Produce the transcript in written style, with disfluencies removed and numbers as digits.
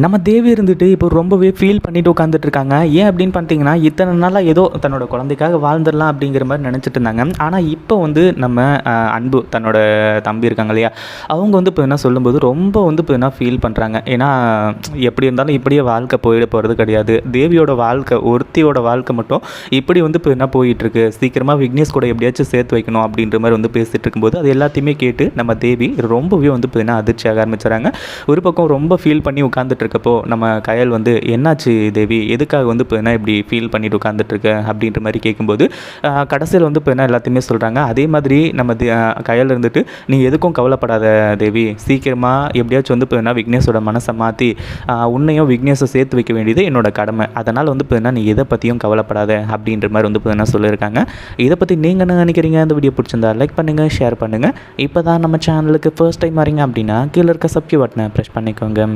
நம்ம தேவி இருந்துட்டு இப்போ ரொம்பவே ஃபீல் பண்ணிட்டு உட்காந்துட்டு இருக்காங்க. ஏன் அப்படின்னு பார்த்தீங்கன்னா, இத்தனை நாளாக ஏதோ தன்னோட குழந்தைக்காக வாழ்ந்துடலாம் அப்படிங்கிற மாதிரி நினச்சிட்டு இருந்தாங்க. ஆனால் இப்போ வந்து நம்ம அன்பு தன்னோட தம்பி இருக்காங்க இல்லையா, அவங்க வந்து இப்போ என்ன சொல்லும்போது ரொம்ப வந்து இப்போ என்ன ஃபீல் பண்ணுறாங்க. ஏன்னா எப்படி இருந்தாலும் இப்படியே வாழ்க்கை போயிட போகிறது கிடையாது. தேவியோட வாழ்க்கை, ஒருத்தியோட வாழ்க்கை மட்டும் இப்படி வந்து இப்போ என்ன போயிட்டுருக்கு, சீக்கிரமாக விக்னேஷ் கூட எப்படியாச்சும் சேர்த்து வைக்கணும் அப்படின்ற மாதிரி வந்து பேசிகிட்டு இருக்கும்போது அது எல்லாத்தையுமே கேட்டு நம்ம தேவி ரொம்பவே வந்து இப்போ என்ன அதிர்ச்சியாக ஆரம்பிச்சுறாங்க. ஒரு பக்கம் ரொம்ப ஃபீல் பண்ணி உட்காந்துட்டு இருக்கப்போ நம்ம கயல் வந்து என்னாச்சு தேவி, எதுக்காக வந்து இப்போ என்ன இப்படி ஃபீல் பண்ணிட்டு உட்காந்துட்ருக்க அப்படின்ற மாதிரி கேட்கும்போது கடைசியில் வந்து இப்போ என்ன எல்லாத்தையுமே சொல்கிறாங்க. அதே மாதிரி நம்ம கயல் இருந்துட்டு நீ எதுக்கும் கவலைப்படாத தேவி, சீக்கிரமாக எப்படியாச்சும் வந்து இப்போ என்ன விக்னேஷோட மனசை மாற்றி உன்னையும் விக்னேஷை சேர்த்து வைக்க வேண்டியது என்னோட கடமை. அதனால் வந்து இப்போ என்ன நீ எதை பற்றியும் கவலைப்படாத அப்படின்ற மாதிரி வந்து இப்போ என்ன சொல்லியிருக்காங்க. இதை பற்றி நீங்கள் என்ன நினைக்கிறீங்க? இந்த வீடியோ பிடிச்சிருந்தா லைக் பண்ணுங்கள், ஷேர் பண்ணுங்கள். இப்போ தான் நம்ம சேனலுக்கு ஃபர்ஸ்ட் டைம் வரீங்க அப்படின்னா கீழே இருக்க சப்ஸ்கிரைப் பட்டனை ப்ரெஸ் பண்ணிக்கோங்க.